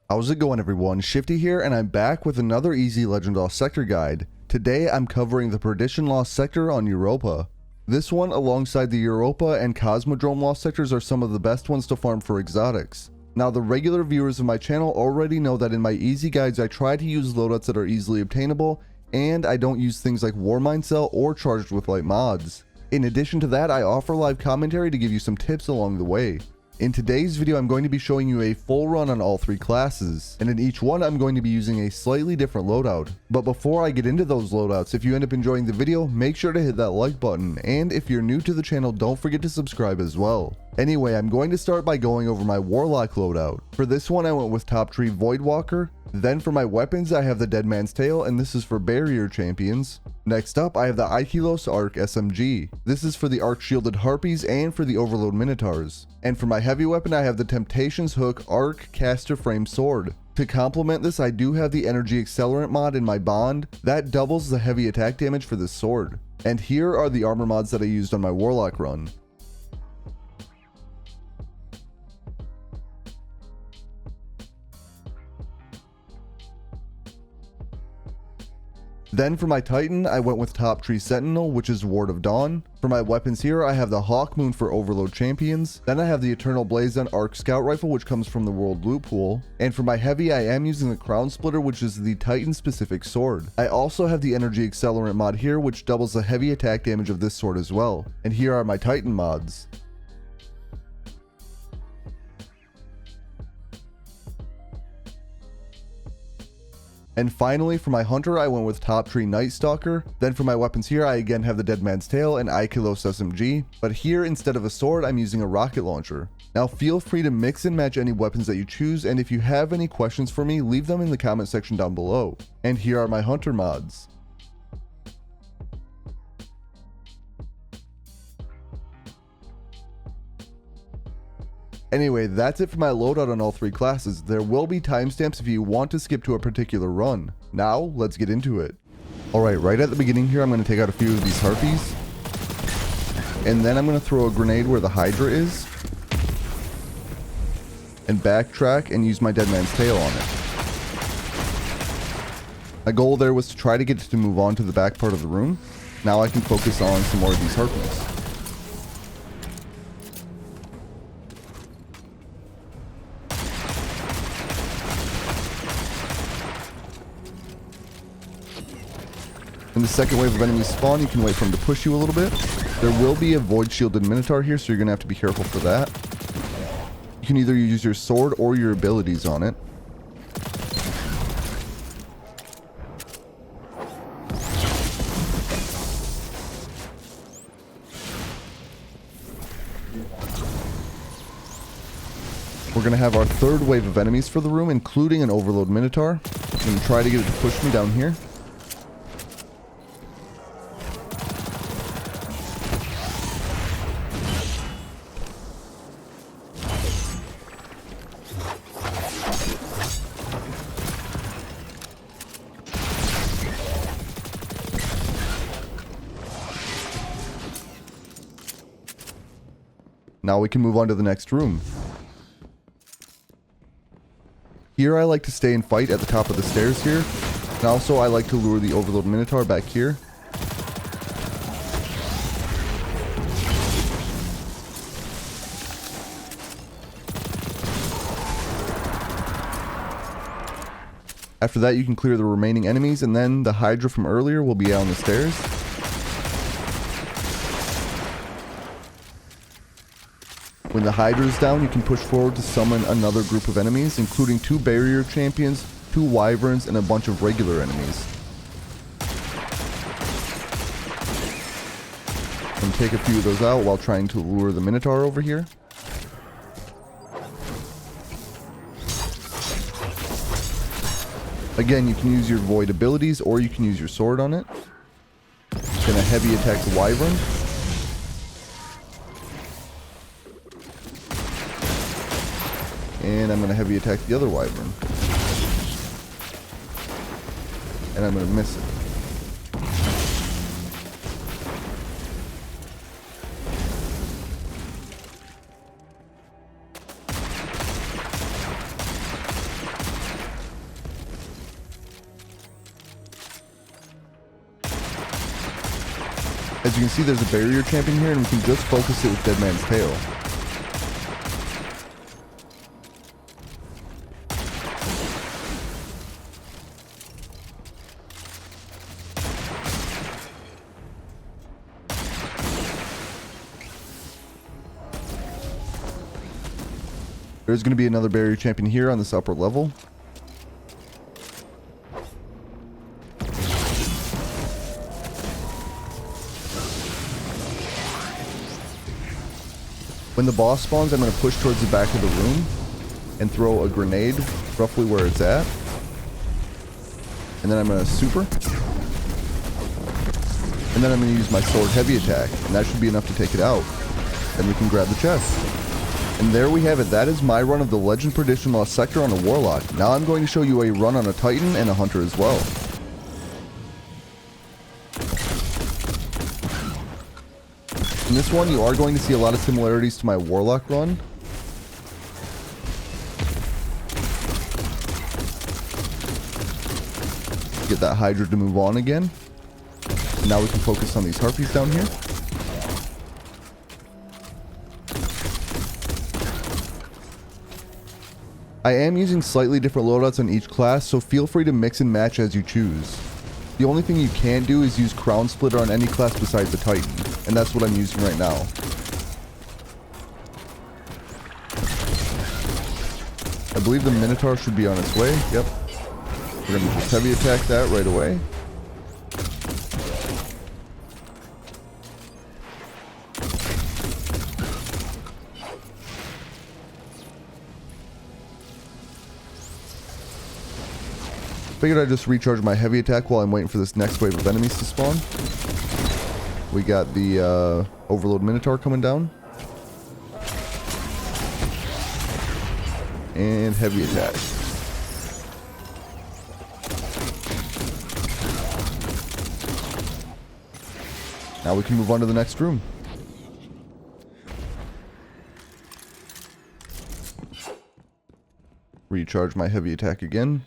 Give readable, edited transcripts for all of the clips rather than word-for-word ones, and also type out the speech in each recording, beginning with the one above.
How's it going, everyone? Shifty here, and I'm back with another easy Legend Lost Sector guide. Today I'm covering the Perdition Lost Sector on Europa. This one, alongside the Europa and Cosmodrome Lost Sectors, are some of the best ones to farm for exotics. Now, the regular viewers of my channel already know that in my easy guides I try to use loadouts that are easily obtainable, and I don't use things like Warmind Cell or Charged with Light mods. In addition to that, I offer live commentary to give you some tips along the way. In today's video, I'm going to be showing you a full run on all three classes, and in each one I'm going to be using a slightly different loadout. But before I get into those loadouts, if you end up enjoying the video, make sure to hit that like button, and if you're new to the channel, don't forget to subscribe as well. Anyway, I'm going to start by going over my Warlock loadout. For this one I went with top tree Voidwalker. Then for my weapons I have the Dead Man's Tail, and this is for barrier champions. Next up I have the omnioculus Arc SMG. This is for the Arc Shielded Harpies and for the Overload Minotaurs. And for my heavy weapon I have the Temptations Hook Arc Caster Frame Sword. To complement this, I do have the Energy Accelerant mod in my bond. That doubles the heavy attack damage for this sword. And here are the armor mods that I used on my Warlock run. Then for my Titan, I went with top tree Sentinel, which is Ward of Dawn. For my weapons here, I have the Hawkmoon for Overload Champions. Then I have the Eternal Blazon Arc Scout Rifle, which comes from the World Loot Pool. And for my heavy, I am using the Crown Splitter, which is the Titan specific sword. I also have the Energy Accelerant mod here, which doubles the heavy attack damage of this sword as well. And here are my Titan mods. And finally, for my hunter, I went with top tree Night Stalker. Then for my weapons here, I again have the Dead Man's Tail and omnioculus SMG. But here, instead of a sword, I'm using a rocket launcher. Now feel free to mix and match any weapons that you choose, and if you have any questions for me, leave them in the comment section down below. And here are my hunter mods. Anyway, that's it for my loadout on all three classes. There will be timestamps if you want to skip to a particular run. Now, let's get into it. Alright, right at the beginning here, I'm going to take out a few of these harpies. And then I'm going to throw a grenade where the Hydra is. And backtrack and use my Dead Man's Tail on it. My goal there was to try to get it to move on to the back part of the room. Now I can focus on some more of these harpies. When the second wave of enemies spawn, you can wait for them to push you a little bit. There will be a void shielded Minotaur here, so you're going to have to be careful for that. You can either use your sword or your abilities on it. We're going to have our third wave of enemies for the room, including an Overload Minotaur. I'm going to try to get it to push me down here. Now we can move on to the next room. Here I like to stay and fight at the top of the stairs here. And also I like to lure the Overload Minotaur back here. After that you can clear the remaining enemies, and then the Hydra from earlier will be out on the stairs. When the Hydra is down, you can push forward to summon another group of enemies, including 2 barrier champions, 2 wyverns, and a bunch of regular enemies. And take a few of those out while trying to lure the Minotaur over here. Again, you can use your void abilities or you can use your sword on it. Gonna heavy attack the wyvern. And I'm going to heavy attack the other wyvern. And I'm going to miss it. As you can see, there's a barrier champion here, and we can just focus it with Dead Man's Tail. There's going to be another barrier champion here on this upper level. When the boss spawns, I'm going to push towards the back of the room and throw a grenade roughly where it's at. And then I'm going to super. And then I'm going to use my sword heavy attack, and that should be enough to take it out. Then we can grab the chest. And there we have it. That is my run of the Legend Perdition Lost Sector on a Warlock. Now I'm going to show you a run on a Titan and a Hunter as well. In this one, you are going to see a lot of similarities to my Warlock run. Get that Hydra to move on again. And now we can focus on these Harpies down here. I am using slightly different loadouts on each class, so feel free to mix and match as you choose. The only thing you can't do is use Crown Splitter on any class besides the Titan, and that's what I'm using right now. I believe the Minotaur should be on its way. Yep. We're going to just heavy attack that right away. Figured I'd just recharge my heavy attack while I'm waiting for this next wave of enemies to spawn. We got the Overload Minotaur coming down. And heavy attack. Now we can move on to the next room. Recharge my heavy attack again.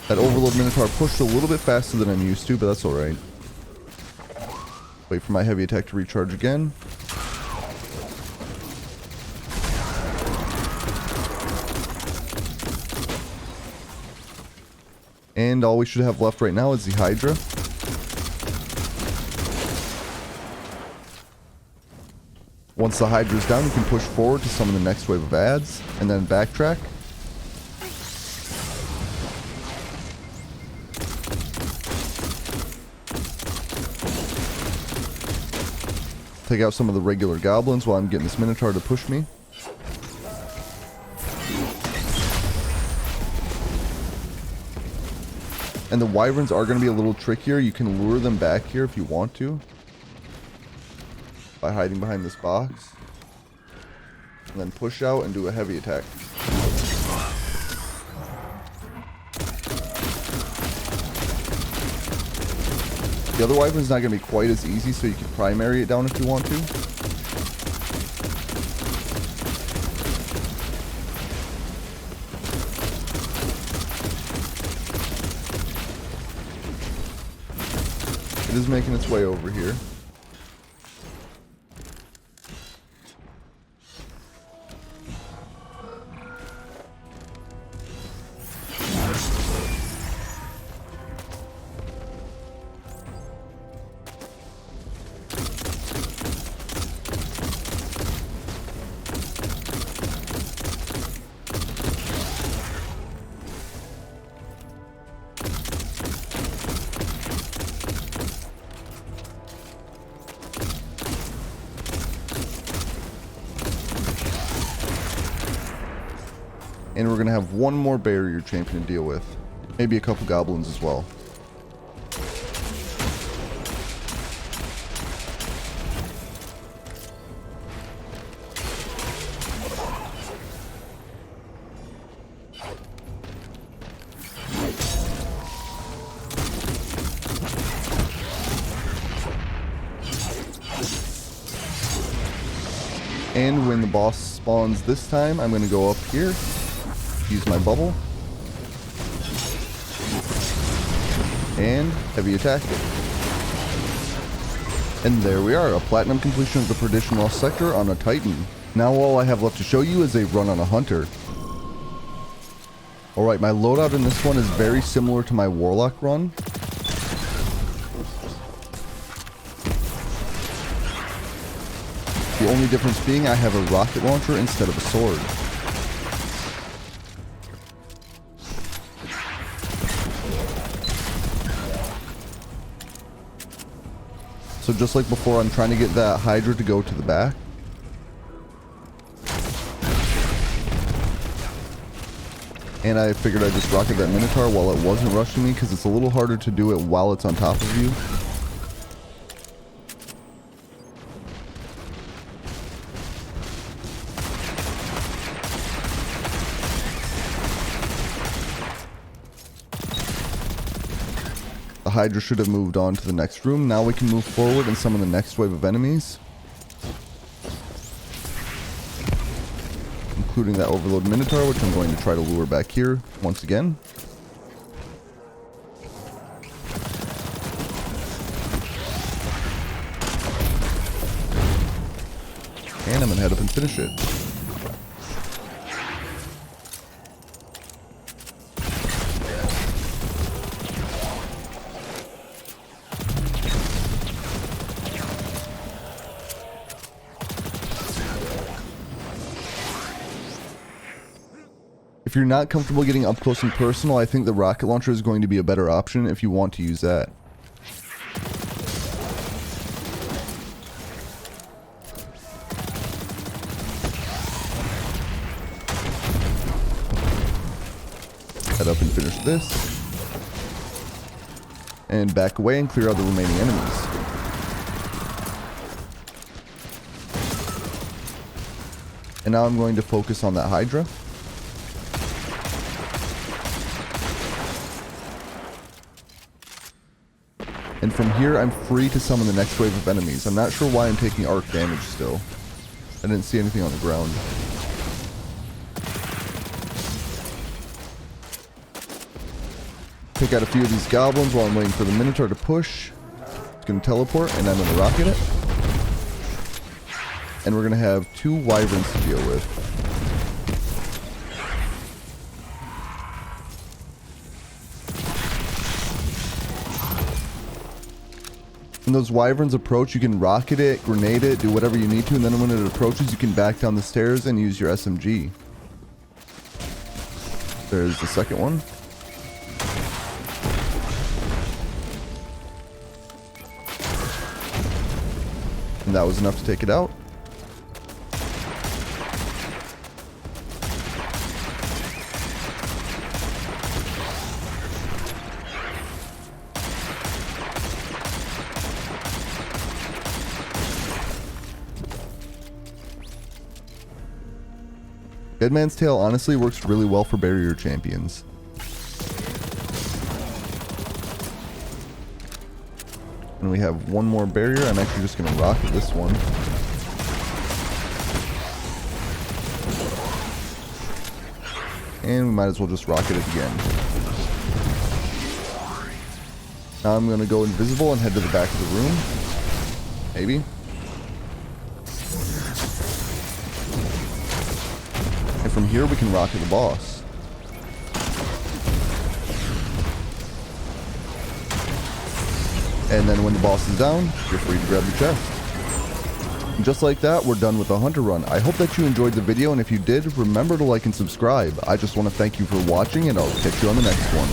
That Overload Minotaur pushed a little bit faster than I'm used to, but that's alright. Wait for my heavy attack to recharge again. And all we should have left right now is the Hydra. Once the Hydra is down, we can push forward to summon the next wave of adds, and then backtrack. Take out some of the regular goblins while I'm getting this Minotaur to push me. And the Wyverns are going to be a little trickier. You can lure them back here if you want to, by hiding behind this box. And then push out and do a heavy attack. The other Wyvern's not going to be quite as easy, so you can primary it down if you want to. It is making its way over here. And we're going to have one more barrier champion to deal with. Maybe a couple goblins as well. And when the boss spawns this time, I'm going to go up here use my bubble. And heavy attack. And there we are, a platinum completion of the Perdition Lost Sector on a Titan. Now all I have left to show you is a run on a Hunter. Alright, my loadout in this one is very similar to my Warlock Run. The only difference being I have a rocket launcher instead of a sword. So just like before, I'm trying to get that Hydra to go to the back. And I figured I'd just rocket that Minotaur while it wasn't rushing me, because it's a little harder to do it while it's on top of you. The Hydra should have moved on to the next room. Now we can move forward and summon the next wave of enemies, including that Overload Minotaur, which I'm going to try to lure back here once again. And I'm going to head up and finish it. If you're not comfortable getting up close and personal, I think the rocket launcher is going to be a better option if you want to use that. Head up and finish this. And back away and clear out the remaining enemies. And now I'm going to focus on that Hydra. And from here, I'm free to summon the next wave of enemies. I'm not sure why I'm taking arc damage still. I didn't see anything on the ground. Take out a few of these goblins while I'm waiting for the Minotaur to push. It's going to teleport, and I'm going to rocket it. And we're going to have 2 wyverns to deal with. When those wyverns approach, you can rocket it, grenade it, do whatever you need to, and then when it approaches, you can back down the stairs and use your SMG. There's the second one. And that was enough to take it out. Deadman's Tail honestly works really well for barrier champions. And we have one more barrier. I'm actually just going to rocket this one. And we might as well just rocket it again. Now I'm going to go invisible and head to the back of the room. Maybe. And from here we can rocket the boss. And then when the boss is down, you're free to grab your chest. And just like that, we're done with the Hunter run. I hope that you enjoyed the video, and if you did, remember to like and subscribe. I just want to thank you for watching, and I'll catch you on the next one.